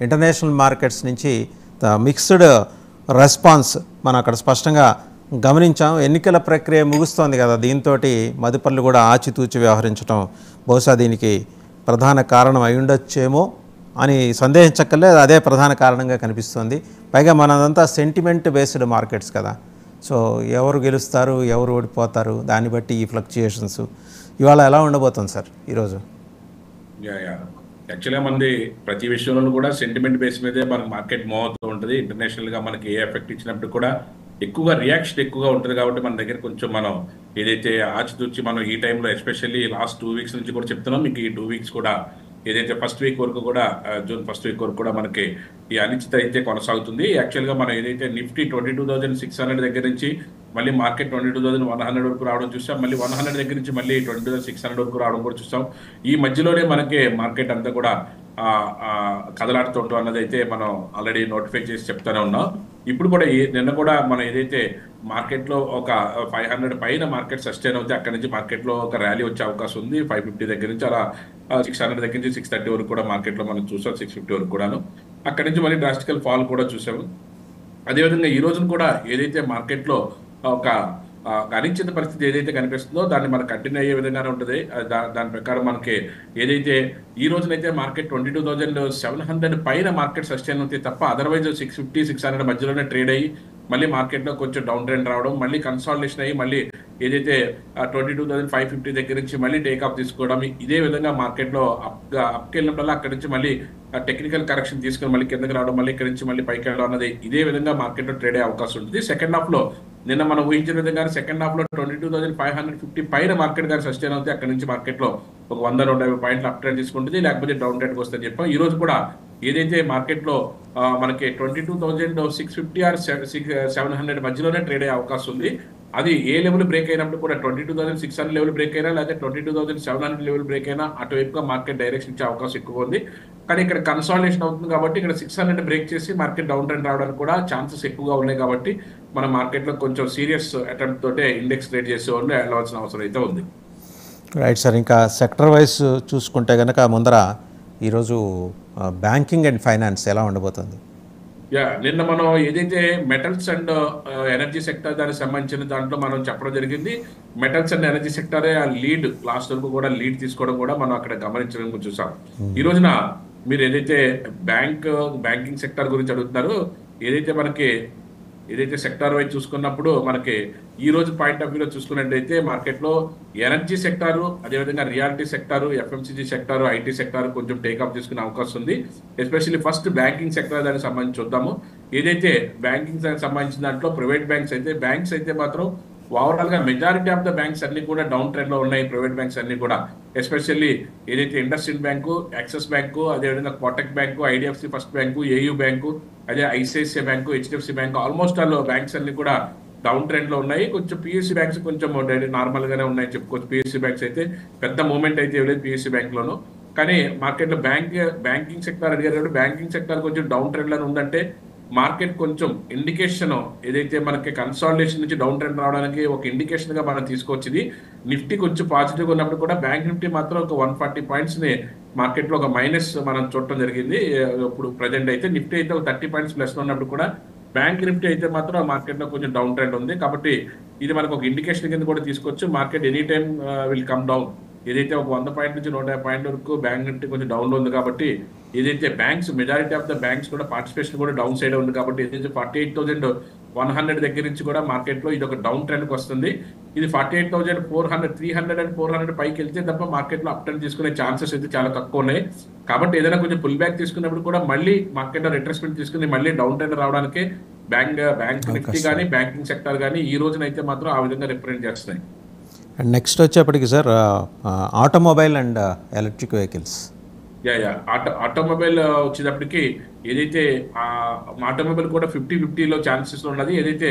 International markets నుంచి mixed response మనం అక్కడ స్పష్టంగా గమనించాం. ఎన్నికల ప్రక్రియ ముగుస్తోంది కదా, దీంతో మదుపర్లు కూడా ఆచితూచి వ్యవహరించడం బహుశా దీనికి ప్రధాన కారణం అయి ఉండొచ్చేమో అని సందేహించక్కర్లేదు. అదే ప్రధాన కారణంగా కనిపిస్తుంది. పైగా మనదంతా సెంటిమెంట్ బేస్డ్ మార్కెట్స్ కదా, సో ఎవరు గెలుస్తారు ఎవరు ఓడిపోతారు దాన్ని బట్టి ఈ ఫ్లక్చుయేషన్స్ ఇవాళ ఎలా ఉండబోతుంది సార్ ఈరోజు? యాక్చువల్గా మనది ప్రతి విషయంలో కూడా సెంటిమెంట్ బేస్ మీదే మనకి మార్కెట్ మూవ్ అవుతూ ఉంటుంది. ఇంటర్నేషనల్గా మనకి ఏ ఎఫెక్ట్ ఇచ్చినప్పుడు కూడా ఎక్కువగా రియాక్షన్ ఎక్కువగా ఉంటుంది కాబట్టి మన దగ్గర కొంచెం మనం ఏదైతే ఆచితూచి మనం ఈ టైంలో ఎస్పెషల్లీ లాస్ట్ 2 వీక్స్ నుంచి కూడా చెప్తున్నాం మీకు. ఈ 2 వీక్స్ కూడా ఏదైతే ఫస్ట్ వీక్ వరకు కూడా జూన్ ఫస్ట్ వీక్ వరకు కూడా మనకి ఈ అనిశ్చిత అయితే కొనసాగుతుంది. యాక్చువల్గా మనం ఏదైతే నిఫ్టీ 22,600 దగ్గర నుంచి మళ్ళీ మార్కెట్ 22,100 వరకు రావడం చూసాం. మళ్ళీ 100 దగ్గర నుంచి మళ్ళీ 22,600 వరకు రావడం కూడా చూసాం. ఈ మధ్యలోనే మనకి మార్కెట్ అంతా కూడా కదలాడుతుంటాం అన్నది అయితే మనం ఆల్రెడీ నోటిఫై చేసి చెప్తానే ఉన్నాం. ఇప్పుడు కూడా నిన్న కూడా మనం ఏదైతే మార్కెట్లో ఒక 500 పైన మార్కెట్ సస్టైన్ అవుతే అక్కడ నుంచి మార్కెట్లో ఒక ర్యాలీ వచ్చే అవకాశం ఉంది. 550 దగ్గర నుంచి అలా 600 దగ్గర నుంచి 630 వరకు కూడా మార్కెట్లో మనం చూసాం. 650 వరకు కూడాను అక్కడ నుంచి మళ్ళీ డ్రాస్టికల్ ఫాల్ కూడా చూసాము. అదేవిధంగా ఈ రోజున కూడా ఏదైతే మార్కెట్లో ఒక అనిశ్చిత పరిస్థితి ఏదైతే కనిపిస్తుందో దాన్ని మనకు కంటిన్యూ అయ్యే విధంగానే ఉంటుంది. దాని ప్రకారం మనకి ఏదైతే ఈ రోజునైతే మార్కెట్ 22,700 పైన మార్కెట్ సస్టైన్ అవుతాయి తప్ప అదర్వైజ్ 650, 600 మధ్యలోనే ట్రేడ్ అయ్యి మళ్ళీ మార్కెట్లో కొంచెం డౌన్ ట్రెండ్ రావడం, మళ్ళీ కన్సాలిడేషన్ అయ్యి మళ్ళీ ఏదైతే 22,550 దగ్గర నుంచి మళ్ళీ టేక్ ఆఫ్ తీసుకోవడం, ఇదే విధంగా మార్కెట్లో అప్కి వెళ్ళినప్పుడల్లా అక్కడి నుంచి మళ్ళీ టెక్నికల్ కరెక్షన్ తీసుకుని మళ్ళీ కిందకి రావడం, మళ్ళీ ఇక్కడి నుంచి మళ్ళీ పైకి వెళ్ళడం అన్నది ఇదే విధంగా మార్కెట్లో ట్రేడ్ అయ్యే అవకాశం ఉంటుంది. సెకండ్ హాఫ్లో నిన్న మనం ఊహించిన విధంగా సెకండ్ హాఫ్లో 22,550 పైన మార్కెట్ గారు సస్టైన్ అవుతే అక్కడి నుంచి మార్కెట్లో ఒక 100-150 పాయింట్లు అప్ ట్రెండ్ తీసుకుంటుంది, లేకపోతే డౌన్ ట్రెండ్కి వస్తుందని చెప్పాం. ఈ రోజు కూడా ఏదైతే మార్కెట్లో మనకి 22,650 ఆర్ 700 మధ్యలోనే ట్రేడ్ అయ్యే అవకాశం ఉంది. అది ఏ లెవెల్ బ్రేక్ అయినప్పుడు కూడా 22,600 లెవెల్ బ్రేక్ అయినా లేదా 22,700 లెవెల్ బ్రేక్ అయినా అటువైపుగా మార్కెట్ డైరెక్షన్ ఇచ్చే అవకాశం ఎక్కువ ఉంది. కానీ ఇక్కడ కన్సాలిడేషన్ అవుతుంది కాబట్టి ఇక్కడ 600 బ్రేక్ చేసి మార్కెట్ డౌన్ ట్రెండ్ రావడానికి కూడా ఛాన్సెస్ ఎక్కువగా ఉన్నాయి. కాబట్టి మన మార్కెట్లో కొంచెం సీరియస్ అటెంప్ట్ తోటే ఇండెక్స్ ట్రేడ్ చేసే వాళ్ళు వెళ్ళవలసిన అవసరం అయితే ఉంది. Right sir. ఇంకా సెక్టర్ వైజ్ చూసుకుంటే కనుక ముందర ఈరోజు బ్యాంకింగ్ అండ్ ఫైనాన్స్ ఎలా ఉండబోతుంది? నిన్న మనం ఏదైతే మెటల్స్ అండ్ ఎనర్జీ సెక్టర్ దానికి సంబంధించిన దాంట్లో మనం చెప్పడం జరిగింది. మెటల్స్ అండ్ ఎనర్జీ సెక్టరే ఆ లీడ్ లాస్ట్ వరకు కూడా లీడ్ తీసుకోవడం కూడా మనం అక్కడ గమనించడం చూసాం. ఈ రోజున మీరు ఏదైతే బ్యాంకింగ్ సెక్టర్ గురించి అడుగుతున్నారో ఏదైతే సెక్టార్ వైజ్ చూసుకున్నప్పుడు మనకి ఈ రోజు పాయింట్ ఆఫ్ వ్యూలో చూసుకున్నట్టయితే మార్కెట్లో ఎనర్జీ సెక్టారు, అదేవిధంగా reality sector, FMCG sector, IT sector కొంచెం టేకప్ చేసుకునే అవకాశం ఉంది. ఎస్పెషల్లీ ఫస్ట్ బ్యాంకింగ్ సెక్టర్ దానికి సంబంధించి చూద్దాము. ఏదైతే బ్యాంకింగ్ సంబంధించిన దాంట్లో ప్రైవేట్ బ్యాంక్స్ అయితే మాత్రం ఓవరాల్ గా మెజారిటీ ఆఫ్ ద బ్యాంక్స్ అన్ని కూడా డౌన్ ట్రెండ్ లో ఉన్నాయి. ప్రైవేట్ బ్యాంక్స్ అన్ని కూడా ఎస్పెషల్లీ ఏదైతే ఇండస్ఇండ్ బ్యాంకు, యాక్సిస్ బ్యాంకు, అదేవిధంగా Kotak bank, IDFC first bank, AU bank, అదే ICICI bank, HDFC bank, almost all banks అన్ని కూడా డౌన్ ట్రెండ్ లో ఉన్నాయి. కొంచెం పిఎస్సి బ్యాంక్స్ కొంచెం నార్మల్ గానే ఉన్నాయని చెప్పుకోవచ్చు. పిఎస్సి బ్యాంక్స్ అయితే పెద్ద మూవ్మెంట్ అయితే ఇవ్వలేదు పిఎస్సి బ్యాంక్ లోను. కానీ మార్కెట్లో బ్యాంకింగ్ సెక్టర్ అడిగారు. బ్యాంకింగ్ సెక్టర్ కొంచెం డౌన్ ట్రెండ్ లో ఉందంటే మార్కెట్ కొంచెం ఇండికేషన్ ఏదైతే మనకి కన్సాలిడేషన్ నుంచి డౌన్ ట్రెండ్ రావడానికి ఒక ఇండికేషన్ గా మనం తీసుకోవచ్చింది. నిఫ్టీ కొంచెం పాజిటివ్ ఉన్నప్పుడు కూడా బ్యాంక్ నిఫ్టీ మాత్రం ఒక 140 పాయింట్స్ ని మార్కెట్ లో ఒక మైనస్ మనం చూడటం జరిగింది. ఇప్పుడు ప్రజెంట్ అయితే నిఫ్టీ అయితే ఒక 30 పాయింట్స్ ప్లస్ ఉన్నప్పుడు కూడా బ్యాంక్ నిఫ్టీ అయితే మాత్రం మార్కెట్ లో కొంచెం డౌన్ ట్రెండ్ ఉంది. కాబట్టి ఇది మనకు ఒక ఇండికేషన్ కింద కూడా తీసుకోవచ్చు. Market any time will come down. ఏదైతే ఒక 100 పాయింట్ నుంచి 150 పాయింట్ వరకు బ్యాంక్ నిఫ్టీ కొంచెం డౌన్ లో ఉంది. కాబట్టి ఏదైతే banks majority of the banks కూడా పార్టిసిపేషన్ కూడా డౌన్ సైడ్ ఉంది. కాబట్టి ఏదైతే 48,100 దగ్గర నుంచి కూడా మార్కెట్ లో ఇది ఒక డౌన్ ట్రెండ్కి వస్తుంది. ఇది 48,400, 300 అండ్ 400 పైకి వెళ్తే తప్ప మార్కెట్ లో అప్ ట్రెండ్ తీసుకునే ఛాన్సెస్ అయితే చాలా తక్కువ ఉన్నాయి. కాబట్టి ఏదైనా కొంచెం పుల్ బ్యాక్ తీసుకున్నప్పుడు కూడా మళ్ళీ మార్కెట్ లో రిట్రెస్మెంట్ తీసుకుని మళ్ళీ డౌన్ ట్రెండ్ రావడానికి బ్యాంక్ నిఫ్టీ కానీ బ్యాంకింగ్ సెక్టర్ కానీ ఈ రోజునైతే మాత్రం ఆ విధంగా రిప్రజెంట్ చేస్తున్నాయి. అండ్ నెక్స్ట్ వచ్చేప్పటికి sir automobile and electric vehicles. Automobile వచ్చేటప్పటికి ఏదైతే ఆటోమొబైల్ కూడా 50-50లో ఛాన్సెస్ ఉన్నది. ఏదైతే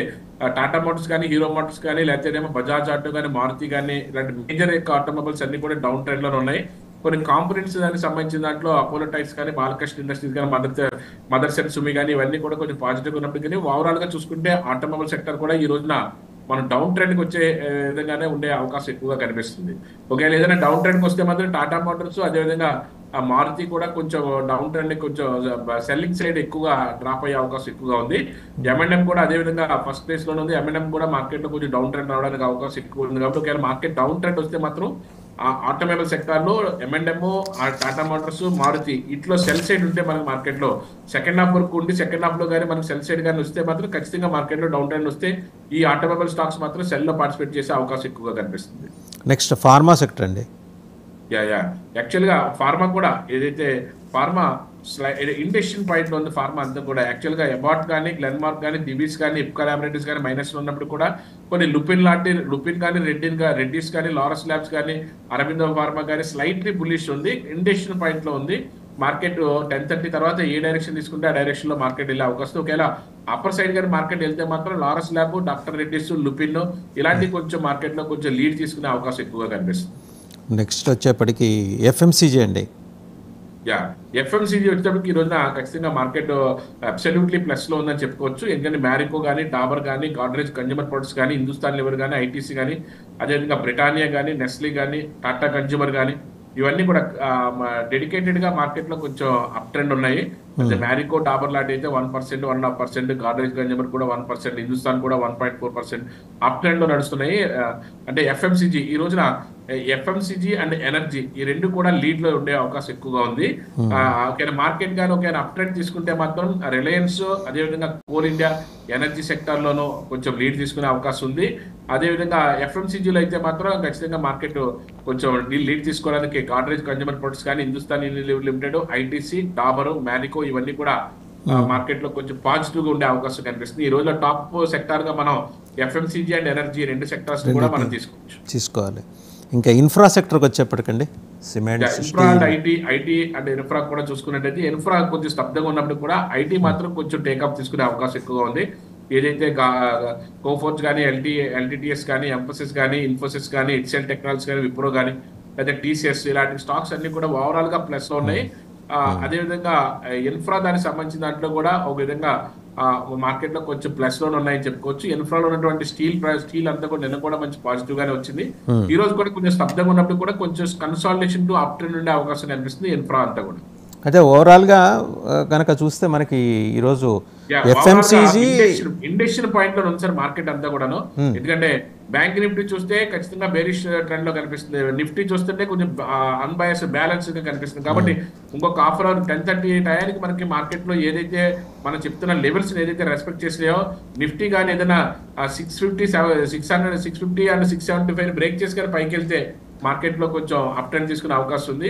టాటా మోటార్స్ కానీ, హీరో మోటార్స్ కానీ, లేకపోతే బజాజ్ ఆటో కానీ, మారుతి కానీ ఇలాంటి మేజర్ ఆటోమొబైల్స్ అన్ని కూడా డౌన్ ట్రెండ్ లో ఉన్నాయి. కొన్ని కాంపోనెంట్స్ దానికి సంబంధించిన దాంట్లో అపోలో టైర్స్ కానీ, బాలకృష్ణ ఇండస్ట్రీస్ కానీ, మదర్స్ అండ్ సుమి కానీ ఇవన్నీ కూడా కొంచెం పాజిటివ్ ఉన్నప్పుడు కానీ ఓవరాల్ గా చూసుకుంటే ఆటోమొబైల్ సెక్టర్ కూడా ఈ రోజున మనం డౌన్ ట్రెండ్కి వచ్చే విధంగానే ఉండే అవకాశం ఎక్కువగా కనిపిస్తుంది. ఒకవేళ ఏదైనా డౌన్ ట్రెండ్కి వస్తే మాత్రం టాటా మోటార్స్, అదేవిధంగా ఆ మారుతి కూడా కొంచెం డౌన్ ట్రెండ్, కొంచెం సెల్లింగ్ సైడ్ ఎక్కువగా డ్రాప్ అయ్యే అవకాశం ఎక్కువగా ఉంది. M&M కూడా అదే విధంగా ఫస్ట్ ప్లేస్ లోనే ఉంది. M&M కూడా మార్కెట్ లో కొంచెం డౌన్ ట్రెండ్ రావడానికి అవకాశం ఎక్కువ ఉంది. కాబట్టి ఒకవేళ మార్కెట్ డౌన్ ట్రెండ్ వస్తే మాత్రం ఆటోమొబైల్ సెక్టార్ లో M&M, టాటా మోటార్స్, మారుతి ఇట్లా సెల్ సైడ్ ఉంటే మనకి మార్కెట్ లో సెకండ్ హాఫ్ వరకు ఉండి సెకండ్ హాఫ్ లో కానీ మనకి సెల్ సైడ్ కానీ వస్తే మాత్రం ఖచ్చితంగా మార్కెట్ లో డౌన్ ట్రెండ్ వస్తే ఈ ఆటోమొబైల్ స్టాక్స్ మాత్రం సెల్ లో పార్టిసిపేట్ చేసే అవకాశం ఎక్కువగా కనిపిస్తుంది. నెక్స్ట్ ఫార్మా సెక్టర్ అండి. యాక్చువల్ గా ఫార్మా కూడా ఏదైతే ఫార్మా ఇండస్ట్రియల్ పాయింట్ లో ఉంది. ఫార్మా అంతా కూడా యాక్చువల్ గా అబాట్ కానీ, గ్లెన్మార్క్ కానీ, దివీస్ కానీ, ఇప్కా ల్యాబొరేటరీస్ కానీ మైనస్ లో ఉన్నప్పుడు కూడా కొన్ని లుపిన్ కానీ, రెడ్డిస్ కానీ, లారస్ ల్యాబ్స్ కానీ, అరబిందో ఫార్మా కానీ స్లైట్లీ బుల్లిష్ ఉంది. ఇండస్ట్రియల్ పాయింట్ లో ఉంది. మార్కెట్ 10:30 తర్వాత ఏ డైరెక్షన్ తీసుకుంటే ఆ డైరెక్షన్ లో మార్కెట్ వెళ్ళే అవకాశం. ఒకవేళ అప్పర్ సైడ్ కానీ మార్కెట్ వెళ్తే మాత్రం లారస్ ల్యాబ్, డాక్టర్ రెడ్డిస్, లుపిన్ ఇలాంటి కొంచెం మార్కెట్ లో కొంచెం లీడ్ తీసుకునే అవకాశం ఎక్కువగా కనిపిస్తుంది. నెక్స్ట్ వచ్చేప్పటికి FMCG అండి. FMCG వచ్చేటప్పటికి ఈ రోజున ఖచ్చితంగా మార్కెట్ అబ్సల్యూట్లీ ప్లస్ లో ఉందని చెప్పుకోవచ్చు. ఎందుకంటే మ్యారికో కానీ, డాబర్ కానీ, గాడ్రేజ్ కన్జ్యూమర్ ప్రొడక్ట్స్ కానీ, హిందుస్థాన్ లివర్ కానీ, ITC కానీ, అదేవిధంగా బ్రిటానియా కానీ, నెస్లీ కానీ, టాటా కన్జ్యూమర్ కానీ ఇవన్నీ కూడా డెడికేటెడ్ గా మార్కెట్ లో కొంచెం అప్ ట్రెండ్ ఉన్నాయి. మ్యారికో, డాబర్ లాంటి అయితే 1%, 1.5%, గాడ్రేజ్ కన్జ్యూమర్ కూడా 1%, హిందుస్థాన్ కూడా 1.4% అప్ ట్రెండ్ లో నడుస్తున్నాయి. అంటే FMCG ఈ రోజున FMCG అండ్ ఎనర్జీ ఈ రెండు కూడా లీడ్ లో ఉండే అవకాశం ఎక్కువగా ఉంది. మార్కెట్ గానీ ఒక అప్ ట్రెండ్ తీసుకుంటే మాత్రం రిలయన్స్, అదేవిధంగా కోల్ ఇండియా ఎనర్జీ సెక్టర్ లోనూ కొంచెం లీడ్ తీసుకునే అవకాశం ఉంది. అదేవిధంగా FMCGలో అయితే మాత్రం ఖచ్చితంగా మార్కెట్ కొంచెం లీడ్ తీసుకోవడానికి గాడ్రేజ్ కన్జ్యూమర్ ప్రొడక్ట్స్ కానీ, Hindustan Unilever limited, ITC, Dabur, Marico ఇవన్నీ కూడా మార్కెట్ లో కొంచెం పాజిటివ్ గా ఉండే అవకాశం కనిపిస్తుంది. ఈ రోజులో టాప్ సెక్టార్ గా మనం FMCG అండ్ ఎనర్జీ రెండు సెక్టార్స్ కూడా మనం తీసుకోవాలి. ఇంకా ఇన్ఫ్రా సెక్టర్కి వచ్చేప్పటికండి cement, infra and IT and infra కూడా చూసుకున్నట్టయితే ఇన్ఫ్రా కొంచెం స్తబ్దంగా ఉన్నప్పుడు కూడా ఐటీ మాత్రం కొంచెం టేకప్ తీసుకునే అవకాశం ఎక్కువగా ఉంది. ఏదైతే కోఫోర్జ్ కానీ, LTTS కానీ, ఎంఫోసిస్ కానీ, ఇన్ఫోసిస్ కానీ, HCL టెక్నాలజీస్ కానీ, విప్రో కానీ, లేదా TCS ఇలాంటి స్టాక్స్ అన్ని కూడా ఓవరాల్ గా ప్లస్ లో ఉన్నాయి. అదేవిధంగా ఇన్ఫ్రా దానికి సంబంధించిన దాంట్లో కూడా ఒక విధంగా మార్కెట్ లో కొంచెం ప్లస్ లోనే ఉన్నాయని చెప్పుకోవచ్చు. ఇన్ఫ్రాలో ఉన్నటువంటి స్టీల్ అంతా కూడా నిన్న కూడా మంచి పాజిటివ్ గానే వచ్చింది. ఈ రోజు కూడా కొంచెం స్తబ్దంగా ఉన్నప్పుడు కూడా కొంచెం కన్సాలిడేషన్ టు అప్ ట్రెండ్ ఉండే అవకాశం కనిపిస్తుంది ఇన్ఫ్రా అంతా కూడా. అయితే ఓవరాల్ గా కనుక చూస్తే మనకి ఈరోజు FMCG ఇండస్ట్రియల్ పాయింట్ లో ఉంది సార్ మార్కెట్ అంతా కూడాను. ఎందుకంటే బ్యాంక్ నిఫ్టీ చూస్తే ఖచ్చితంగా బేరిష్ ట్రెండ్ లో కనిపిస్తుంది. నిఫ్టీ చూస్తుంటే కొంచెం అన్బయాస్ బ్యాలెన్స్ గా కనిపిస్తుంది. కాబట్టి ఇంకొక హాఫ్ అవర్ 10:30 టయానికి మనకి మార్కెట్ లో ఏదైతే మనం చెప్తున్న లెవెల్స్ ఏదైతే రెస్పెక్ట్ చేసినాయో నిఫ్టీ కానీ ఏదైనా 650 అండ్ 675 బ్రేక్ చేసి కానీ పైకి వెళ్తే మార్కెట్ లో కొంచెం అప్ ట్రెండ్ తీసుకునే అవకాశం ఉంది.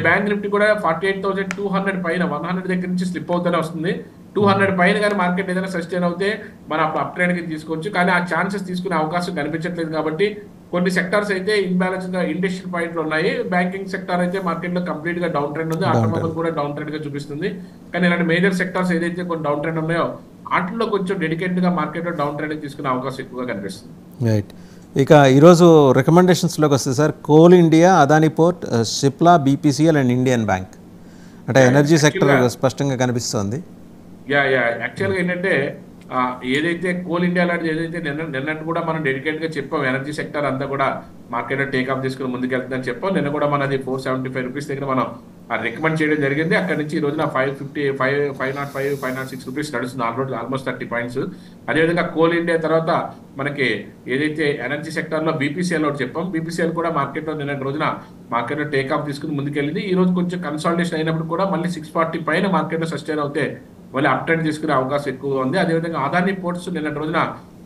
బ్యాంక్ నిఫ్టీ కూడా 48,200 పైన 100 దగ్గర నుంచి స్లిప్ అవుతూనే వస్తుంది. 200 పైన కానీ మార్కెట్ ఏదైనా సస్టైన్ అవుతే మనం అప్ ట్రెండ్ కి తీసుకోవచ్చు. కానీ ఆ ఛాన్సెస్ తీసుకునే అవకాశం కనిపించట్లేదు. కాబట్టి కొన్ని సెక్టార్స్ అయితే ఇన్బ్యాలెన్స్ గా ఇండస్ట్రియల్ పాయింట్లు ఉన్నాయి. బ్యాంకింగ్ సెక్టార్ అయితే మార్కెట్ లో కంప్లీట్ గా డౌన్ ట్రెండ్ ఉంది. ఆటోమొబైల్ కూడా డౌన్ ట్రెండ్ గా చూపిస్తుంది. కానీ ఇలాంటి మేజర్ సెక్టార్స్ ఏదైతే కొన్ని డౌన్ ట్రెండ్ ఉన్నాయో వాటిలో కొంచెం డెడికేటెడ్ గా మార్కెట్ లో డౌన్ ట్రెండ్ తీసుకునే అవకాశం ఎక్కువగా కనిపిస్తుంది. రైట్. ఇక ఈరోజు రికమెండేషన్స్లోకి వస్తే sir coal India, Adani port, Cipla, BPCL and Indian bank అంటే ఎనర్జీ సెక్టర్ స్పష్టంగా కనిపిస్తుంది. యాక్చువల్గా ఏంటంటే ఏదైతే కోల్ ఇండియా లాంటిది ఏదైతే నిన్నట్టు కూడా మనం డెడికేట్ గా చెప్పాం ఎనర్జీ సెక్టర్ అంతా కూడా మార్కెట్ లో టేక్ ఆఫ్ తీసుకుని ముందుకెళ్తుందని చెప్పాం. నిన్న కూడా మనది 475 రూపీస్ దగ్గర మనం రికమెండ్ చేయడం జరిగింది. అక్కడ నుంచి ఈ రోజున 505 రూపీస్ నడుస్తుంది. Almost 30 points. అదేవిధంగా కోల్ ఇండియా తర్వాత మనకి ఏదైతే ఎనర్జీ సెక్టర్ లో BPCL ఒకటి చెప్పాం. BPCL కూడా మార్కెట్ లో నిన్న రోజున మార్కెట్ లో టేక్ ఆఫ్ తీసుకుని ముందుకెళ్ళింది. ఈ రోజు కొంచెం కన్సాలిడేషన్ అయినప్పుడు కూడా మళ్ళీ 640 పైన మార్కెట్ లో సస్టైన్ అవుతే మళ్ళీ అప్ ట్రెండ్ తీసుకునే అవకాశం ఎక్కువగా ఉంది. అదేవిధంగా అదానీ పోర్ట్స్ నిన్న రోజున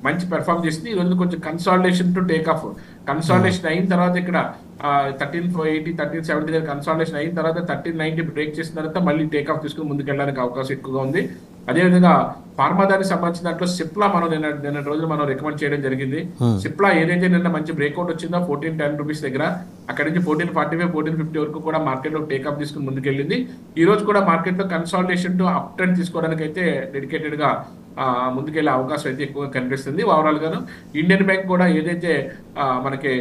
మంచి పెర్ఫార్మ్ చేసింది. ఈ రోజు కొంచెం consolidation to take off consolidation అయిన తర్వాత ఇక్కడ 1380, 1370 దగ్గర కన్సాలిడేషన్ అయిన తర్వాత 1390 బ్రేక్ చేసిన తర్వాత మళ్ళీ టేక్ ఆఫ్ తీసుకుని ముందుకెళ్ళడానికి అవకాశం ఎక్కువగా ఉంది. అదేవిధంగా ఫార్మా దానికి సంబంధించిన దాంట్లో సిప్లా మనం నిన్న రోజున మనం రికమెండ్ చేయడం జరిగింది. సిప్లా ఏదైతే నిన్న మంచి బ్రేక్అవుట్ వచ్చిందో 1410 రూపీస్ దగ్గర అక్కడ నుంచి 1445, 1450 వరకు కూడా మార్కెట్ లో టేక్ ఆఫ్ తీసుకుని ముందుకెళ్ళింది. ఈ రోజు కూడా మార్కెట్ లో కన్సాలిడేషన్ టు అప్ ట్రెండ్ తీసుకోవడానికి అయితే డెడికేటెడ్ గా ముందుకెళ్ళే అవకాశం అయితే ఎక్కువగా కనిపిస్తుంది. ఓవరాల్ గాను ఇండియన్ బ్యాంక్ కూడా ఏదైతే మనకి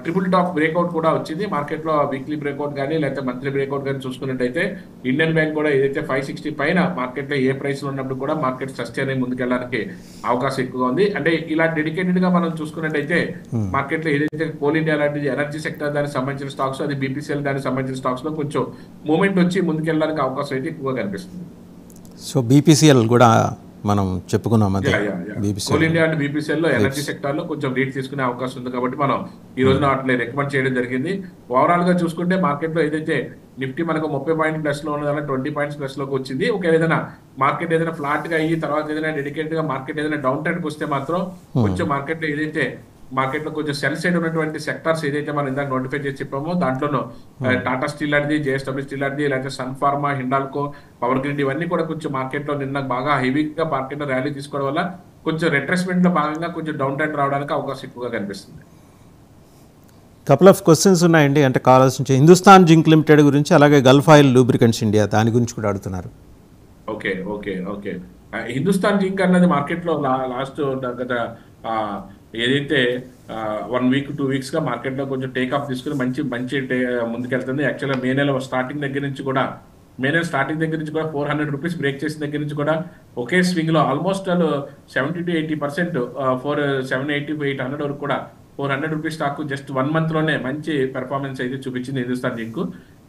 ట్రిపుల్ టాప్ బ్రేక్అవుట్ కూడా వచ్చింది మార్కెట్లో, వీక్లీ బ్రేక్అవుట్ కానీ లేకపోతే మంత్లీ బ్రేక్అవుట్ కానీ చూసుకున్నట్టయితే ఇండియన్ బ్యాంక్ కూడా ఏదైతే 560 పైన మార్కెట్లో ఏ ప్రైస్ లో ఉన్నప్పుడు కూడా మార్కెట్ సస్టైన్ అయ్యి ముందుకెళ్ళడానికి అవకాశం ఎక్కువగా ఉంది. అంటే ఇలా డెడికేటెడ్ గా మనం చూసుకున్నట్టయితే మార్కెట్లో ఏదైతే కోల్ ఇండియా లాంటి ఎనర్జీ సెక్టర్ దానికి సంబంధించిన స్టాక్స్, అది బీపీసీఎల్ దానికి సంబంధించిన స్టాక్స్ లో కొంచెం మూమెంట్ వచ్చి ముందుకెళ్ళడానికి అవకాశం అయితే ఎక్కువగా కనిపిస్తుంది. సో బీపీసీఎల్ కూడా మనం చెప్పుకున్నాం, అదే కోల్ ఇండియా అండ్ బీపీసీఎల్ లో ఎనర్జీ సెక్టర్ లో కొంచెం లీడ్ తీసుకునే అవకాశం ఉంది కాబట్టి మనం ఈ రోజున వాటిని రికమెండ్ చేయడం జరిగింది. ఓవరాల్ గా చూసుకుంటే మార్కెట్ లో ఏదైతే నిఫ్టీ మనకు 30 పాయింట్ ప్లస్ లో ఉన్నదన్న 20 పాయింట్స్ ప్లస్ లోకి వచ్చింది. ఒకవేళ ఏదైనా మార్కెట్ ఏదైనా ఫ్లాట్ గా అయ్యి తర్వాత ఏదైనా డెడికేటెడ్ గా మార్కెట్ ఏదైనా డౌన్ ట్రెండ్ వస్తే మాత్రం కొంచెం మార్కెట్ లో ఏదైతే మార్కెట్ లో కొంచెం సెల్ సైడ్ ఉన్నటువంటి సెక్టార్స్ ఏదైతే మనం ఇందాక నోటిఫై చేసి చెప్పామో దాంట్లోనూ టాటా స్టీల్ లాంటిది, జేఎస్డబ్ల్యూ స్టీల్ లాంటిది, లేకపోతే సన్ ఫార్మా, హిండాల్కో, పవర్ గ్రిడ్ ఇవన్నీ కూడా కొంచెం మార్కెట్ లో నిన్న బాగా హెవీగా మార్కెట్ లో ర్యాలీ తీసుకోవడం వల్ల కొంచెం రిట్రెస్మెంట్ లో భాగంగా కొంచెం డౌన్ ట్రెండ్ రావడానికి అవకాశం ఎక్కువగా కనిపిస్తుంది. కపుల్ ఆఫ్ క్వశ్చన్స్ ఉన్నాయండి, అంటే కావాల్సి నుంచి హిందుస్థాన్ జింక్ లిమిటెడ్ గురించి, అలాగే గల్ఫ్ ఆయిల్ లూబ్రికెంట్స్ ఇండియా దాని గురించి కూడా అడుగుతున్నారు. Okay okay okay Hindustan zinc అన్నది మార్కెట్ లో లాస్ట్ గత ఏదైతే 1 వీక్ 2 వీక్స్ గా మార్కెట్ లో కొంచెం టేక్ ఆఫ్ తీసుకుని మంచి ముందుకెళ్తుంది. యాక్చువల్గా మే నెల స్టార్టింగ్ దగ్గర నుంచి కూడా 400 రూపీస్ బ్రేక్ చేసిన దగ్గర నుంచి కూడా ఒకే స్వింగ్ లో ఆల్మోస్ట్ 70 to 80% 780 to 800 వరకు కూడా 400 రూపీస్ స్టాక్ జస్ట్ 1 మంత్ లోనే మంచి పెర్ఫార్మెన్స్ అయితే చూపించింది హిందుస్థాన్ జింక్.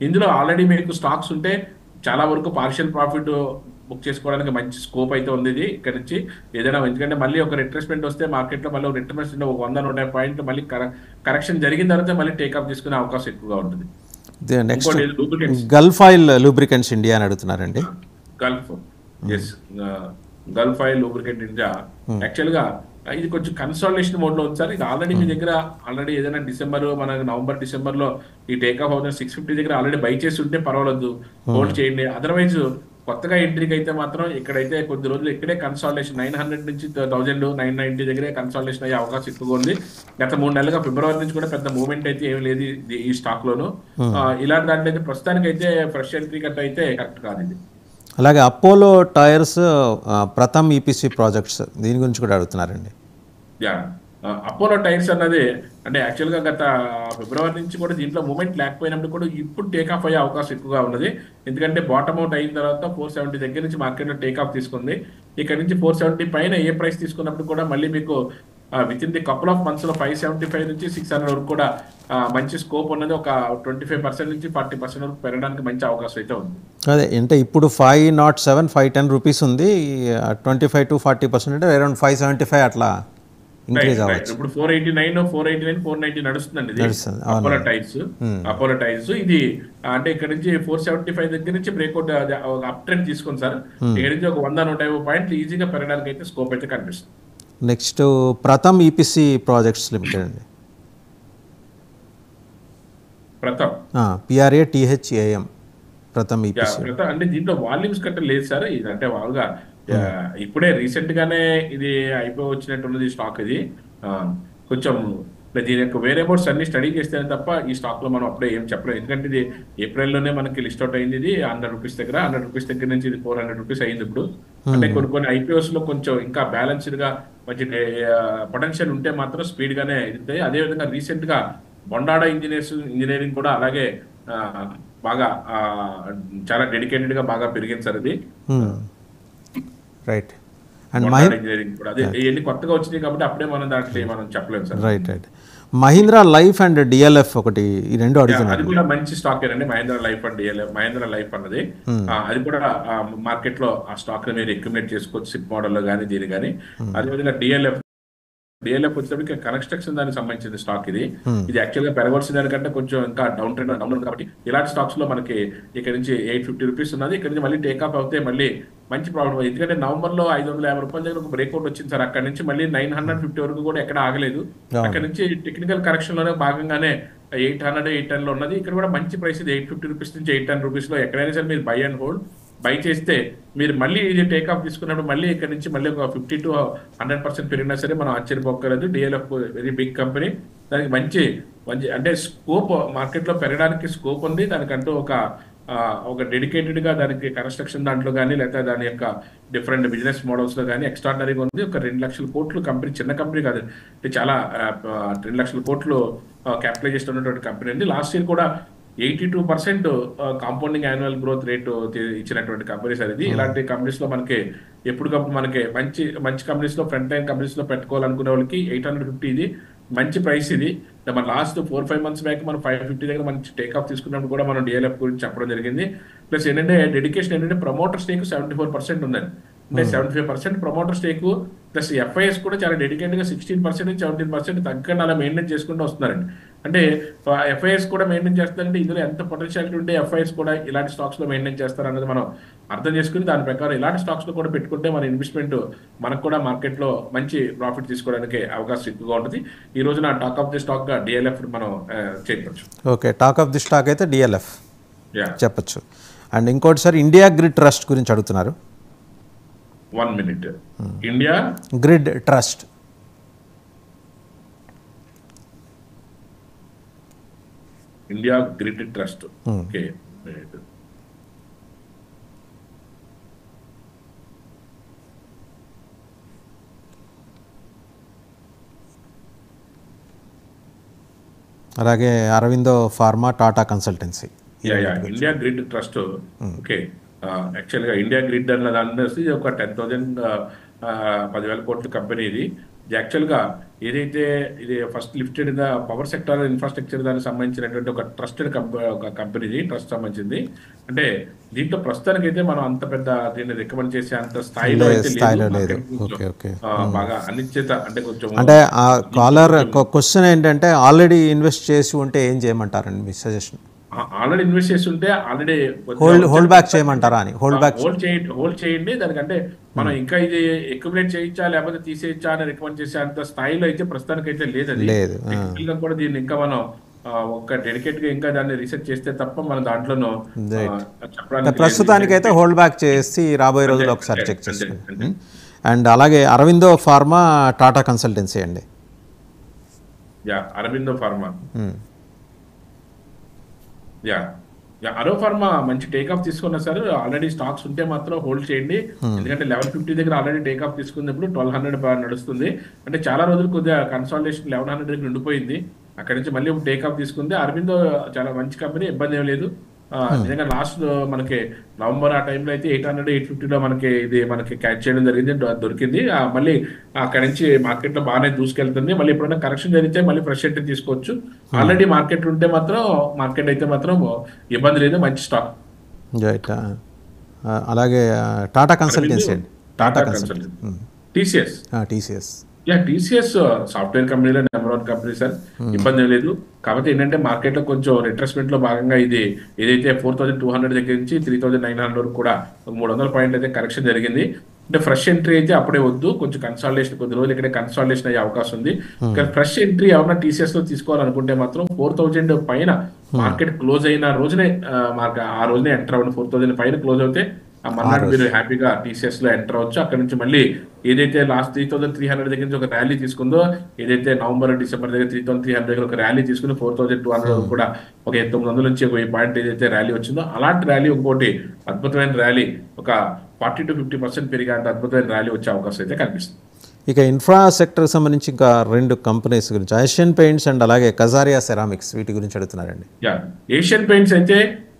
ఇందులో ఆల్రెడీ మీకు స్టాక్స్ ఉంటే చాలా వరకు పార్షియల్ ప్రాఫిట్ బుక్ చేసుకోవడానికి మంచి స్కోప్ అయితే ఉంది ఇది ఇక్కడ నుంచి ఏదైనా. ఎందుకంటే మళ్ళీ ఒక రిట్రెస్మెంట్ వస్తే మార్కెట్లో మళ్ళీ ఒక రిట్రెస్మెంట్ ఒక 100-150 పాయింట్లు మళ్ళీ కరెక్షన్ జరిగిన తర్వాత మళ్ళీ టేక్అప్ తీసుకునే అవకాశం ఎక్కువగా ఉంటుంది. Next Gulf oil lubricants India అని అడుగుతున్నారండి. Gulf oil lubricant India actual గా ఇది కొంచెం కన్సాలిడేషన్ మోడ్ లో ఉంది సార్. ఇది ఆల్రెడీ మీ దగ్గర ఏదైనా నవంబర్ డిసెంబర్ లో ఈ టేక్ ఆఫ్ అవుతుంది 650 దగ్గర ఆల్రెడీ బై చేసి ఉంటే పర్వాలేదు, హోల్డ్ చేయండి. అదర్వైజ్ కొత్తగా ఎంట్రీకి అయితే మాత్రం ఇక్కడైతే కొద్ది రోజులు ఇక్కడే కన్సాలిడేషన్ 900 నుంచి 1990 దగ్గరే కన్సాలిడేషన్ అయ్యే అవకాశం ఎక్కువగా ఉంది. గత 3 నెలలుగా ఫిబ్రవరి నుంచి కూడా పెద్ద మూవ్మెంట్ అయితే ఏమి లేదు ఈ స్టాక్ లోను. ఇలాంటి దాంట్లో అయితే ప్రస్తుతానికి అయితే ఫ్రెష్ ఎంట్రీ కట్ అయితే కరెక్ట్ కాదు ఇది. అలాగే Apollo tyres, Pratham EPC projects దీని గురించి కూడా అడుగుతున్నారండి. అపోలో టైర్స్ అన్నది అంటే యాక్చువల్గా గత ఫిబ్రవరి నుంచి కూడా దీంట్లో మూమెంట్ లేకపోయినప్పుడు కూడా ఇప్పుడు టేక్ ఆఫ్ అయ్యే అవకాశం ఎక్కువగా ఉన్నది. ఎందుకంటే బాటమ్ అవుట్ అయిన తర్వాత 470 దగ్గర నుంచి మార్కెట్లో టేక్ ఆఫ్ తీసుకుంది. ఇక్కడ నుంచి 470 పైన ఏ ప్రైస్ తీసుకున్నప్పుడు కూడా మళ్ళీ మీకు with in the couple of months లో 575 నుంచి 600 వరకు కూడా మంచి స్కోప్ ఉన్నది. ఒక 25% నుంచి 40% వరకు పెరగడానికి మంచి అవకాశం అయితే ఉంది. అదే అంటే ఇప్పుడు 507, 510 రూపీస్ ఉంది, 25 to 40% అంటే అరౌండ్ 575 అట్లా ఇంక్రీజ్ అవ్వచ్చు. ఇప్పుడు 489, 490 నడుస్తుందండి ఇది అపోలో టైర్స్. ఇది అంటే ఇక్కడ నుంచి 475 దగ్గర నుంచి బ్రేక్అవుట్ అప్ ట్రెండ్ తీసుకుంది సార్. ఇక్కడ నుంచి ఒక 100-150 పాయింట్లు ఈజీగా పెరగడానికి అయితే స్కోప్ అయితే కనిపిస్తుంది. Next Pratham EPC projects limited అండి. ప్రథమ్ PRATHAM ప్రథమ్ ఈపీసీ అంటే దీంట్లో వాల్యూమ్స్ కట్ట లేదు సార్. ఇది అంటే మామూలుగా ఇప్పుడే రీసెంట్ గానే ఇది అయిపోయి వచ్చినట్టున్నది స్టాక్. ఇది కొంచెం దీని యొక్క వేరియబుల్స్ అన్ని స్టడీ చేస్తేనే తప్ప ఈ స్టాక్ లో మనం అప్పుడే ఏం చెప్పలేము. ఎందుకంటే ఇది ఏప్రిల్లోనే మనకి లిస్ట్ అవుట్ అయింది. ఇది 100 రూపీస్ దగ్గర నుంచి ఇది 400 రూపీస్ అయింది ఇప్పుడు. అంటే కొన్ని ఐపీఓస్ లో కొంచెం ఇంకా బ్యాలెన్స్డ్ గా మంచి పొటెన్షియల్ ఉంటే మాత్రం స్పీడ్ గానే అవుతాయి. అదేవిధంగా రీసెంట్ గా బొండాడా ఇంజనీరింగ్ కూడా అలాగే బాగా చాలా డెడికేటెడ్ గా బాగా పెరిగింది సార్ ఇది. రైట్. అండ్ ఇంజనీరింగ్ కూడా అదే ఇవన్నీ కొత్తగా వచ్చినాయి కాబట్టి అప్పుడే మనం దాంట్లో మనం చెప్పలేము sir. Right. Mahindra life and DLF ఒకటి, ఈ రెండు అడుగుతున్నారు. అది కూడా మంచి స్టాక్ అండి. Mahindra life and DLF. Mahindra life అన్నది అది కూడా మార్కెట్ లో ఆ స్టాక్ మీరు అక్యుములేట్ చేసుకోవచ్చు, సిప్ మోడల్ లో కానీ దీని కానీ. అదేవిధంగా డిఎల్ఎఫ్ వచ్చేటప్పటికి కన్స్ట్రక్షన్ దానికి సంబంధించిన స్టాక్ ఇది. ఇది యాక్చువల్ గా పెరగవలసిన దానికంటే కొంచెం ఇంకా డౌన్ ట్రెండ్ ఉంది కాబట్టి ఇలాంటి స్టాక్స్ లో మనకి ఇక్కడ నుంచి 850 రూపీస్ ఉన్నది. ఇక్కడ నుంచి మళ్ళీ టేక్అప్ అవుతే మళ్ళీ మంచి ప్రాబ్లం. ఎందుకంటే నవంబర్ లో 550 రూపాయల దగ్గర ఒక బ్రేక్అవుట్ వచ్చింది సార్. అక్కడ నుంచి మళ్ళీ 950 వరకు కూడా ఎక్కడ ఆగలేదు. అక్కడ నుంచి టెక్నికల్ కరెక్షన్ లోనే భాగంగానే 800, 810 లో ఉన్నది. ఇక్కడ కూడా మంచి ప్రైస్ ఇది 850 రూపీస్ నుంచి 810 రూపీస్ లో ఎక్కడైనా సరే మీరు బై అండ్ హోల్డ్. బై చేస్తే మీరు మళ్ళీ ఇది టేక్ ఆఫ్ తీసుకున్నప్పుడు మళ్ళీ ఇక్కడ నుంచి మళ్ళీ ఒక 50 to 100% పెరిగినా సరే మనం ఆశ్చర్యపోకలేదు. డిఎల్ఎఫ్ వెరీ బిగ్ కంపెనీ, దానికి మంచి అంటే స్కోప్ మార్కెట్ లో పెరగడానికి స్కోప్ ఉంది. దానికంటూ ఒక ఒక డెడికేటెడ్గా దానికి కన్స్ట్రక్షన్ దాంట్లో కానీ లేకపోతే దాని యొక్క డిఫరెంట్ బిజినెస్ మోడల్స్లో కానీ ఎక్స్ట్రాడనరీగా ఉంది. ఒక 2 లక్షల కోట్లు కంపెనీ, చిన్న కంపెనీ కాదు, అంటే చాలా 2 లక్షల కోట్లు క్యాపిటలైజేషన్ ఉన్నటువంటి కంపెనీ అండి. లాస్ట్ ఇయర్ కూడా 82% కాంపౌండింగ్ యాన్యువల్ గ్రోత్ రేటు ఇచ్చినటువంటి కంపెనీస్ అనేది. ఇలాంటి కంపెనీస్లో మనకి ఎప్పటికప్పుడు మనకి మంచి మంచి కంపెనీస్లో, ఫ్రంట్ లైన్ కంపెనీస్లో పెట్టుకోవాలనుకునే వాళ్ళకి 850 ఇది మంచి ప్రైస్. ఇది మన లాస్ట్ 4-5 మంత్స్ బ్యాక్ మనం 550 దగ్గర మంచి టేక్ ఆఫ్ తీసుకున్నప్పుడు కూడా మనం డిఎల్ఎఫ్ గురించి చెప్పడం జరిగింది. ప్లస్ ఏంటంటే డెడికేషన్ ఏంటంటే ప్రమోటర్ స్టేక్ 74% ఉందండి. అంటే 75% ప్రమోటర్ స్టేక్ ప్లస్ ఎఫ్ఐఎస్ కూడా చాలా డెడికేటెడ్గా 16% నుంచి 17% తగ్గకుండా అలా మెయింటైన్ చేసుకుంటూ వస్తున్నారండి. అంటే ఎఫ్ఐఎస్ కూడా మెయింటైన్ చేస్తారంటే ఇందులో ఎంత పొటెన్షియాలిటీ ఉంటే ఎఫ్ఐఎస్ కూడా ఇలాంటి స్టాక్స్లో మెయింటైన్ చేస్తారన్నది మనం అర్థం చేసుకుని దాని ప్రకారం ఇలాంటి స్టాక్స్లో కూడా పెట్టుకుంటే మన ఇన్వెస్ట్మెంట్ మనకు కూడా మార్కెట్లో మంచి ప్రాఫిట్ తీసుకోవడానికి అవకాశం ఎక్కువగా ఉంటుంది. ఈ రోజు నా టాక్ ఆఫ్ ది స్టాక్గా డిఎల్ఎఫ్ మనం చేయవచ్చు. Okay, talk of the stock అయితే డిఎల్ఎఫ్ చెప్పచ్చు. అండ్ ఇంకోటి సార్, ఇండియా గ్రిడ్ ట్రస్ట్ గురించి అడుగుతున్నారు. 1 minute. India Grid Trust. India Grid Trust. Okay, అలాగే Aurobindo Pharma, Tata Consultancy. India Grid Trust. Okay, యాక్చువల్గా ఇండియా గ్రిడ్ అన్న దాని ఒక 10,000 కోట్ల కంపెనీ ఇది. యాక్చువల్గా ఏదైతే ఇది first lifted power sector infrastructure దానికి సంబంధించినటువంటి ఒక ట్రస్టెడ్ ఒక కంపెనీ, ట్రస్ట్ సంబంధించింది. అంటే దీంట్లో ప్రస్తుతానికి అయితే మనం అంత పెద్ద దీన్ని రికమెండ్ చేసే అంత స్థాయిలో లేదు. బాగా అనిశ్చిత, అంటే కొంచెం అంటే ఆ కాలర్ క్వశ్చన్ ఏంటంటే ఆల్రెడీ ఇన్వెస్ట్ చేసి ఉంటే ఏం చేయమంటారండి మీ సజెషన్? ఆల్రెడీ ఇన్వెస్ట్ చేసి ఉంటే ఆల్రెడీ హోల్డ్ బ్యాక్ చేయమంటారా అని? హోల్డ్ చేయండి. దానికంటే మనం ఇంకా ఇది అక్యుములేట్ చేయించా లేకపోతే తీసేయచ్చా అని రికమెండ్ చేసే అంత స్థాయిలో అయితే ప్రస్తుతానికి అయితే లేదు. కూడా దీన్ని ఇంకా మనం ఒక డెడికేట్ గా ఇంకా దాన్ని రీసెర్చ్ చేస్తే తప్ప మన దాంట్లోనూ చెప్పడానికి ప్రస్తుతానికి అయితే హోల్డ్ బ్యాక్ చేసి రాబోయే రోజుల్లో ఒకసారి చెక్ చేసుకోండి. అండ్ అలాగే అరవిందో ఫార్మా, టాటా కన్సల్టెన్సీ అండి. అరవిందో ఫార్మా, అరో ఫార్మా మంచి టేక్ ఆఫ్ తీసుకున్నా సార్. ఆల్రెడీ స్టాక్స్ ఉంటే మాత్రం హోల్డ్ చేయండి. ఎందుకంటే 1150 దగ్గర ఆల్రెడీ టేక్ ఆఫ్ తీసుకున్నప్పుడు 1200 నడుస్తుంది. అంటే చాలా రోజులు కొద్దిగా కన్సాలిడేషన్ 1100 దగ్గర ఉండిపోయింది. అక్కడి నుంచి మళ్ళీ టేక్ ఆఫ్ తీసుకుంది. అరవిందో చాలా మంచి కంపెనీ, ఇబ్బంది ఏం లేదు. నిజంగా లాస్ట్ మనకి నవంబర్ ఆ టైంలో అయితే 800-850లో మనకి క్యాచ్ చేయడం జరిగింది, దొరికింది. మళ్ళీ అక్కడి నుంచి మార్కెట్ లో బాగానే దూసుకెళ్తుంది. మళ్ళీ ఎప్పుడైనా కరెక్షన్ జరిగితే మళ్ళీ ఫ్రెష్ ఎంట్రీ తీసుకోవచ్చు. ఆల్రెడీ మార్కెట్ ఉంటే మాత్రం మార్కెట్ అయితే మాత్రం ఇబ్బంది లేదు, మంచి స్టాక్. అలాగే టాటా కన్సల్టెన్సీ అండి. Tata consultancy, TCS. TCS software కంపెనీలో నెంబర్ 1 కంపెనీ సార్, ఇబ్బంది లేదు. కాబట్టి ఏంటంటే మార్కెట్ లో కొంచెం రిట్రెస్మెంట్ లో భాగంగా ఇది ఏదైతే 4200 దగ్గర నుంచి 3900 వరకు కూడా 300 పాయింట్లు అయితే కరెక్షన్ జరిగింది. అంటే ఫ్రెష్ ఎంట్రీ అయితే అప్పుడే వద్దు, కొంచెం కన్సాలిడేషన్, కొద్ది రోజులు ఇక్కడ కన్సాలిడేషన్ అయ్యే అవకాశం ఉంది. ఫ్రెష్ ఎంట్రీ ఎవరైనా టీసీఎస్ లో తీసుకోవాలనుకుంటే మాత్రం 4000 పైన మార్కెట్ క్లోజ్ అయిన రోజునే ఆ రోజునే ఎంటర్ అవ్వండి. 4000 పైన క్లోజ్ అవుతే మర్నాడు మీరు హ్యాపీగా టీసీఎస్ లో ఎంటర్ అవ్వచ్చు. అక్కడ నుంచి మళ్ళీ ఏదైతే లాస్ట్ 3300 దగ్గర నుంచి ఒక ర్యాలీ తీసుకుందో, ఏదైతే నవంబర్ డిసెంబర్ దగ్గర 3300 దగ్గర ఒక ర్యాలీ తీసుకుని 4200 కూడా ఒక 900 నుంచి ఒక 1000 పాయింట్ ఏదైతే ర్యాలీ వచ్చిందో అలాంటి ర్యాలీ ఇంకోటి అద్భుతమైన ర్యాలీ, ఒక 40-50% పెరిగే అంత అద్భుతమైన ర్యాలీ వచ్చే అవకాశం అయితే కనిపిస్తుంది. ఇక ఇన్ఫ్రా సెక్టర్ సంబంధించి ఇంకా 2 కంపెనీస్ గురించి, ఏషియన్ పెయింట్స్ అండ్ అలాగే కజారియా సెరామిక్స్, వీటి గురించి అడుగుతున్నారండి. ఏషియన్ పెయింట్స్ అయితే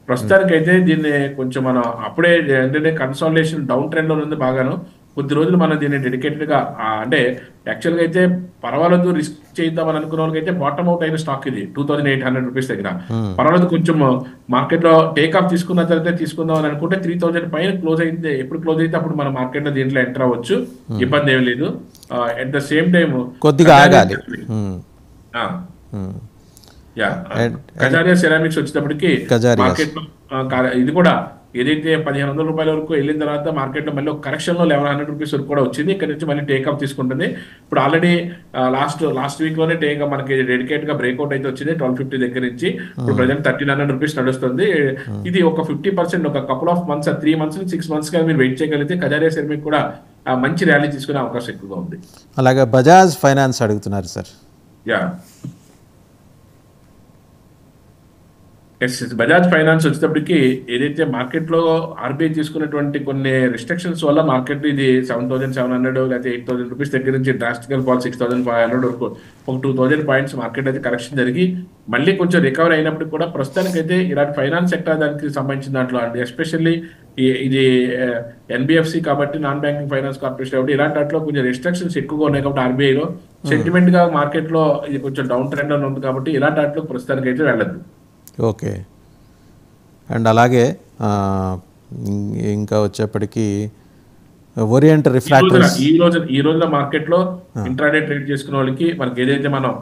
ప్రస్తుతానికి అయితే దీన్ని కొంచెం మనం అప్పుడే ఏంటంటే కన్సాలిడేషన్ డౌన్ ట్రెండ్ లో ఉంది బాగాను. కొద్ది రోజులు మనం దీన్ని డెడికేటెడ్ గా అంటే యాక్చువల్ గా అయితే పర్వాలేదు, రిస్క్ చేద్దామని అనుకున్న వాళ్ళకి అయితే బాటమ్ అవుట్ అయిన స్టాక్ ఇది 2800 రూపీస్ దగ్గర. పర్వాలేదు, కొంచెం మార్కెట్ లో టేక్ ఆఫ్ తీసుకున్న తర్వాత తీసుకుందాం అని అనుకుంటే 3000 పైన క్లోజ్ అయితే, ఎప్పుడు క్లోజ్ అయితే అప్పుడు మన మార్కెట్ లో దీంట్లో ఎంటర్ అవ్వచ్చు, ఇబ్బంది ఏం లేదు. అట్ ద సేమ్ టైం కొద్దిగా ఆగాలి. కజారియా సెరామిక్స్ వచ్చేటప్పటికి మార్కెట్ లో ఇది కూడా ఏదైతే 1500 రూపాయల వరకు వెళ్ళిన తర్వాత మార్కెట్ లో మళ్ళీ ఒక కరెక్షన్ లో 1100 రూపీస్ వరకు కూడా వచ్చింది. ఇక్కడ నుంచి మళ్ళీ టేక్ ఆఫ్ తీసుకుంటుంది. ఇప్పుడు ఆల్రెడీ లాస్ట్ వీక్ లోనే మనకి డెడికేట్ గా బ్రేక్అవుట్ అయితే వచ్చింది 1250 దగ్గర నుంచి. ఇప్పుడు ప్రజెంట్ 1300 రూపీస్ నడుస్తుంది. ఇది ఒక 50%, ఒక కపుల్ ఆఫ్ మంత్స్, 3 మంత్స్ నుంచి 6 మంత్స్ గా మీరు వెయిట్ చేయగలిగితే కజారియా సెరామిక్ కూడా మంచి ర్యాలీ తీసుకునే అవకాశం ఎక్కువగా ఉంది. అలాగే బజాజ్ ఫైనాన్స్ అడుగుతున్నారు సార్. ఎస్ బజాజ్ ఫైనాన్స్ వచ్చేటప్పటికి ఏదైతే మార్కెట్ లో ఆర్బీఐ తీసుకున్నటువంటి కొన్ని రిస్ట్రిక్షన్స్ వల్ల మార్కెట్ ఇది 7,700 లేకపోతే 8,000 రూపీస్ దగ్గర నుంచి డ్రాస్టికల్ ఫాల్ 6,500 వరకు ఒక 2,000 పాయింట్స్ మార్కెట్ అయితే కరెక్షన్ జరిగి మళ్ళీ కొంచెం రికవర్ అయినప్పుడు కూడా ప్రస్తుతానికి అయితే ఇలాంటి ఫైనాన్స్ సెక్టర్ దానికి సంబంధించిన దాంట్లో అండి ఎస్పెషల్లీ ఇది ఎన్బిఎఫ్సి కాబట్టి నాన్ బ్యాంకింగ్ ఫైనాన్స్ కార్పొరేషన్ కాబట్టి ఇలాంటి వాటిలో కొంచెం రిస్ట్రిక్షన్స్ ఎక్కువగా ఉన్నాయి కాబట్టి ఆర్బీఐలో సెంటిమెంట్ గా మార్కెట్ లో ఇది కొంచెం డౌన్ ట్రెండ్ లో ఉంది కాబట్టి ఇలాంటి వాటిలో ప్రస్తుతానికి అయితే వెళ్ళదు. ఓకే. అండ్ అలాగే ఇంకా వచ్చేప్పటికి ఓరియంట్ రిఫ్రాక్టరీస్ ఈ రోజున మార్కెట్ లో ఇంట్రాడే ట్రేడ్ చేసుకునే వాళ్ళకి మనకి ఏదైతే మనం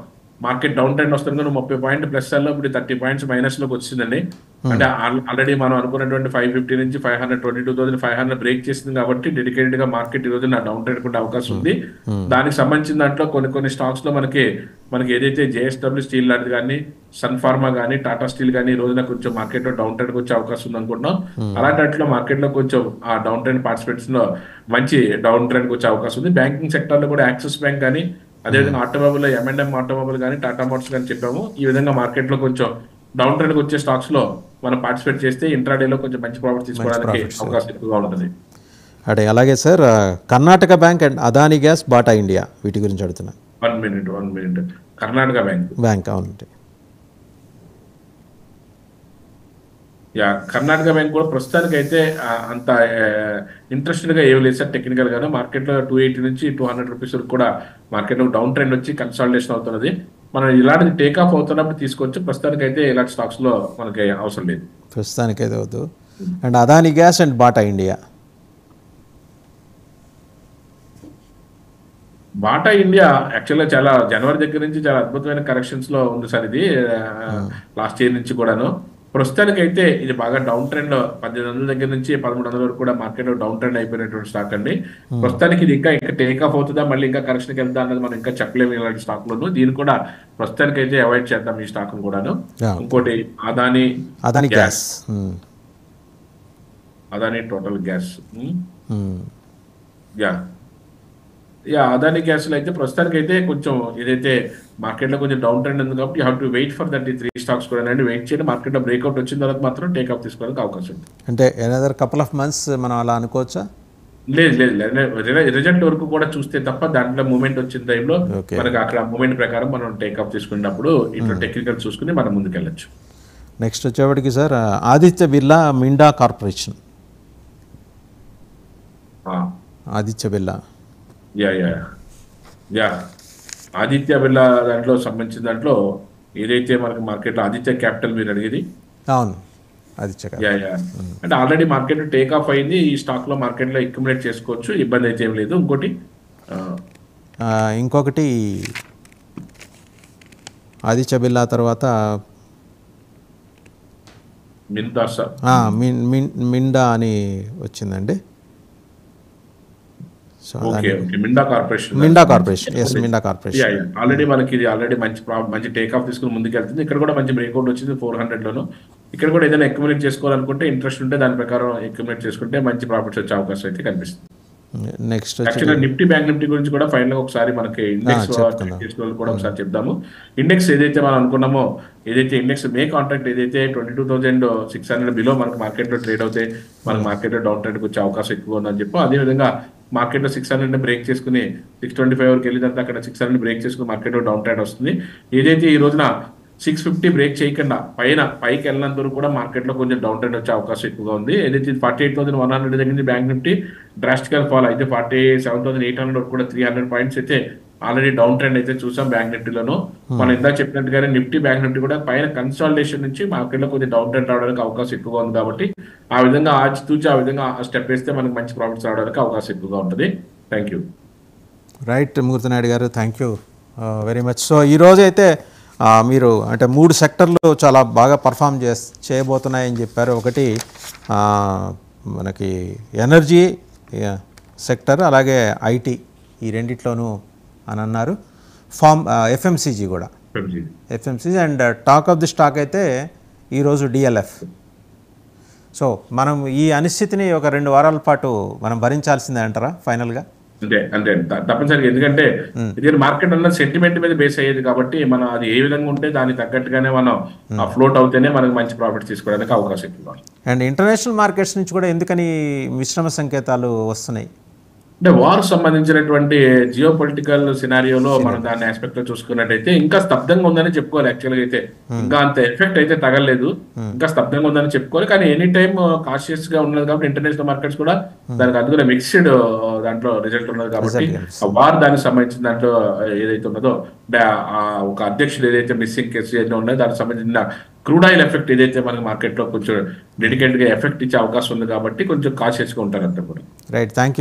మార్కెట్ డౌన్ ట్రెండ్ వస్తుంది కానీ 30 పాయింట్ ప్లస్ లో ఇప్పుడు 30 పాయింట్స్ మైనస్ లోకి వచ్చిందండి. అంటే ఆల్రెడీ మనం అనుకున్నటువంటి 550 నుంచి 22,500 బ్రేక్ చేసింది కాబట్టి డెడికేటెడ్ గా మార్కెట్ ఈ రోజు డౌన్ ట్రెండ్ కూడా అవకాశం ఉంది. దానికి సంబంధించిన దాంట్లో కొన్ని స్టాక్స్ లో మనకి ఏదైతే జేఎస్డబ్ల్యూ స్టీల్ లాంటిది కానీ సన్ ఫార్మా కానీ టాటా స్టీల్ కానీ ఈ రోజున కొంచెం మార్కెట్ లో డౌన్ ట్రెండ్ వచ్చే అవకాశం ఉంది అనుకుంటున్నాం. అలాంటి వాటిలో మార్కెట్ లో కొంచెం ఆ డౌన్ ట్రెండ్ పార్టిసిపేట్స్ లో మంచి డౌన్ ట్రెండ్ వచ్చే అవకాశం ఉంది. బ్యాంకింగ్ సెక్టర్ లో కూడా యాక్సిస్ బ్యాంక్ కానీ అదేవిధంగా ఆటోమొబైల్ M&M ఆటోమొబైల్ కానీ టాటా మోటార్స్ కానీ చెప్పాము. ఈ విధంగా మార్కెట్ లో కొంచెం డౌన్ ట్రెండ్ వచ్చే స్టాక్స్ లో మనం పార్టిసిపేట్ చేస్తే ఇంట్రాడేలో కొంచెం మంచి ప్రాఫిట్ తీసుకోవడానికి అవకాశం ఎక్కువగా ఉంటుంది. అంటే అలాగే sir Karnataka bank and Adani gas Bata India వీటి గురించి అడుగుతున్నా. 1 మినిట్. కర్ణాటక బ్యాంక్ అవునండి. కర్ణాటక బ్యాంక్ కూడా ప్రస్తుతానికి అయితే అంత ఇంట్రెస్టెడ్ గా ఏమి లేదు సార్. టెక్నికల్ గానే మార్కెట్ లో 280 నుంచి 200 రూపీస్ వరకు కూడా మార్కెట్ లో డౌన్ ట్రెండ్ వచ్చి కన్సాలిడేషన్ అవుతున్నది. మనం ఇలాంటిది టేక్ ఆఫ్ అవుతున్నప్పుడు తీసుకోవచ్చు. ప్రస్తుతానికి అయితే ఇలాంటి స్టాక్స్ లో మనకి అవసరం లేదు. ప్రస్తుతానికి అయితే వద్దు. And Adani gas and Bata India Bata India యాక్చువల్గా చాలా జనవరి దగ్గర నుంచి చాలా అద్భుతమైన కరెక్షన్స్ లో ఉంది సార్. ఇది లాస్ట్ ఇయర్ నుంచి కూడాను. ప్రస్తుతానికి అయితే ఇది బాగా డౌన్ ట్రెండ్ 1,800 దగ్గర నుంచి 1,300 వరకు కూడా మార్కెట్ లో డౌన్ ట్రెండ్ అయిపోయినటువంటి స్టాక్ అండి. ప్రస్తుతానికి ఇది ఇంకా టేక్ ఆఫ్ అవుతుందా మళ్ళీ ఇంకా కరెక్షన్కి వెళ్తా అన్నది మనం ఇంకా చెప్పలేము ఇలాంటి స్టాక్ లోను. దీన్ని కూడా ప్రస్తుతానికి అయితే అవాయిడ్ చేద్దాం ఈ స్టాక్ కూడాను. ఇంకోటి Adani gas, Adani total gas, Adani gas లో అయితే ప్రస్తుతానికి అయితే కొంచెం ఏదైతే మార్కెట్ లో కొంచెం డౌన్ ట్రెండ్ ఉంది కాబట్టి you have to wait for that 3 stocks కూడా అండి. వెయిట్ చేయండి. మార్కెట్ లో బ్రేక్అవుట్ వచ్చిన తర్వాత మాత్రం టేక్ ఆఫ్ తీసుకోవడానికి అవకాశం ఉంది. అంటే ఎనదర్ కపుల్ ఆఫ్ మంత్స్ మనం అలా అనుకోవచ్చా? లేదు రిజల్ట్ వరకు కూడా చూస్తే తప్ప దాంట్లో మూమెంట్ వచ్చిన టైంలో మనకి అక్కడ మూమెంట్ ప్రకారం మనం టేక్ ఆఫ్ తీసుకున్నప్పుడు ఇట్లా టెక్నికల్ చూసుకుని మనం ముందుకు వెళ్ళొచ్చు. నెక్స్ట్ వచ్చేవాడికి సార్ ఆదిత్య బిర్లా మిండా కార్పొరేషన్. ఆదిత్య బిర్లా ఆదిత్య బిర్లా దాంట్లో సంబంధించిన దాంట్లో ఏదైతే మనకి మార్కెట్ లో ఆదిత్య క్యాపిటల్ మీరు అడిగేది. అవును, ఆదిత్య అంటే ఆల్రెడీ మార్కెట్ టేక్ ఆఫ్ అయింది. ఈ స్టాక్ లో మార్కెట్ లో అక్యుములేట్ చేసుకోవచ్చు, ఇబ్బంది అయితే ఏం లేదు. ఇంకొకటి ఆదిత్య బిర్లా తర్వాత మిండా అని వచ్చింది. మిండా కార్పొరేషన్ ఆల్రెడీ మనకి ఇది ఆల్రెడీ మంచి టేక్ ఆఫ్ తీసుకుని ముందుకు వెళ్తుంది. ఇక్కడ కూడా మంచి బ్రేక్అవుట్ వచ్చింది 400 లోను. ఇక్కడ కూడా ఏదైనా అక్యుములేట్ చేసుకోవాలనుకుంటే ఇంట్రెస్ట్ ఉంటే దాని ప్రకారం అక్యుములేట్ చేసుకుంటే మంచి ప్రాఫిట్స్ వచ్చే అవకాశం అయితే కనిపిస్తుంది. నెక్స్ట్ యాక్చువల్గా నిఫ్టీ బ్యాంక్ నిఫ్టీ గురించి కూడా ఫైనల్ గా ఒకసారి మనకి ఇండెక్స్ కూడా ఒకసారి చెప్దాము. ఇండెక్స్ ఏదైతే మనం అనుకున్నామో ఏదైతే ఇండెక్స్ మే కాంట్రాక్ట్ ఏదైతే 22,600 బిలో మనకి మార్కెట్ లో ట్రేడ్ అవుతే మనకి మార్కెట్ లో డౌన్ ట్రెండ్కి వచ్చే అవకాశం ఎక్కువ ఉందని చెప్పి అదేవిధంగా మార్కెట్ లో 600 బ్రేక్ చేసుకుని 625 వరకు వెళ్ళినంత అక్కడ 600 బ్రేక్ చేసుకుని మార్కెట్ లో డౌన్ ట్రెండ్ వస్తుంది. ఏదైతే ఈ రోజున 650 బ్రేక్ చేయకుండా పైకి వెళ్ళినంత వరకు కూడా మార్కెట్ లో కొంచెం డౌన్ ట్రెండ్ వచ్చే అవకాశం ఎక్కువగా ఉంది. ఏదైతే 48,100 దగ్గర బ్యాంక్ నిఫ్టీ డ్రాస్టికల్ ఫాల్ అయితే 47,800 వరకు కూడా 300 పాయింట్స్ అయితే ఆల్రెడీ డౌన్ ట్రెండ్ అయితే చూసాం బ్యాంక్ నిఫ్టీలోను. మనం ఇందాక చెప్పినట్టుగానే నిఫ్టీ బ్యాంక్ నిఫ్టీ కూడా పైన కన్సాలిడేషన్ నుంచి మార్కెట్ లో కొంచెం డౌన్ ట్రెండ్ రావడానికి అవకాశం ఎక్కువగా ఉంది. కాబట్టి ఆ విధంగా ఆచితూచి ఆ విధంగా స్టెప్ వేస్తే మనకి మంచి ప్రాఫిట్స్ రావడానికి అవకాశం ఎక్కువగా ఉంటుంది. Thank you. రైట్ మూర్తి నాయుడు గారు, thank you very much. So ఈరోజు అయితే మీరు అంటే 3 సెక్టర్లు చాలా బాగా పర్ఫామ్ చేయబోతున్నాయని చెప్పారు. ఒకటి మనకి ఎనర్జీ సెక్టర్, అలాగే ఐటీ, ఈ రెండిట్లోనూ అని అన్నారు. ఎఫ్ఎంసీజీ కూడా, FMCG and talk of the stock అయితే ఈరోజు డిఎల్ఎఫ్. సో మనం ఈ అనిశ్చితిని ఒక 2 వారాల పాటు మనం భరించాల్సిందే అంటారా ఫైనల్గా? అంతే అంతే తప్పనిసరిగా, ఎందుకంటే ఇది మార్కెట్ అన్న సెంటిమెంట్ మీద బేస్ అయ్యేది కాబట్టి మనం అది ఏ విధంగా ఉంటే దానికి తగ్గట్టుగానే మనం ఆ ఫ్లోట్ అవుతేనే మనకు మంచి ప్రాఫిట్ తీసుకోవడానికి అవకాశం ఎక్కువ. అండ్ ఇంటర్నేషనల్ మార్కెట్స్ నుంచి కూడా ఎందుకని మిశ్రమ సంకేతాలు వస్తున్నాయి? అంటే వార్ సంబంధించినటువంటి జియో పొలిటికల్ సినారియోలో మనం దాని ఆస్పెక్ట్ లో చూసుకున్నట్టయితే ఇంకా స్తబ్దంగా ఉందని చెప్పుకోవాలి. యాక్చువల్గా అయితే ఇంకా అంత ఎఫెక్ట్ అయితే తగలేదు, ఇంకా స్తబ్దంగా ఉందని చెప్పుకోవాలి. కానీ ఎనీ టైమ్ కాషియస్ గా ఉన్నది కాబట్టి ఇంటర్నేషనల్ మార్కెట్స్ కూడా దానికి అందులో మిక్స్డ్ దాంట్లో రిజల్ట్ ఉన్నది కాబట్టి ఆ వార్ దానికి సంబంధించిన దాంట్లో ఏదైతే ఉన్నదో ఒక అధ్యక్షుడు ఏదైతే మిస్సింగ్ కేసు ఏదైతే ఉన్నదో దానికి సంబంధించిన క్రూడ్ ఆయిల్ ఎఫెక్ట్ ఏదైతే మనకి మార్కెట్ లో కొంచెం డెడికేట్ గా ఎఫెక్ట్ ఇచ్చే అవకాశం ఉంది కాబట్టి కొంచెం కాషియస్ గా ఉంటారు అంతా కూడా. Right, thank you.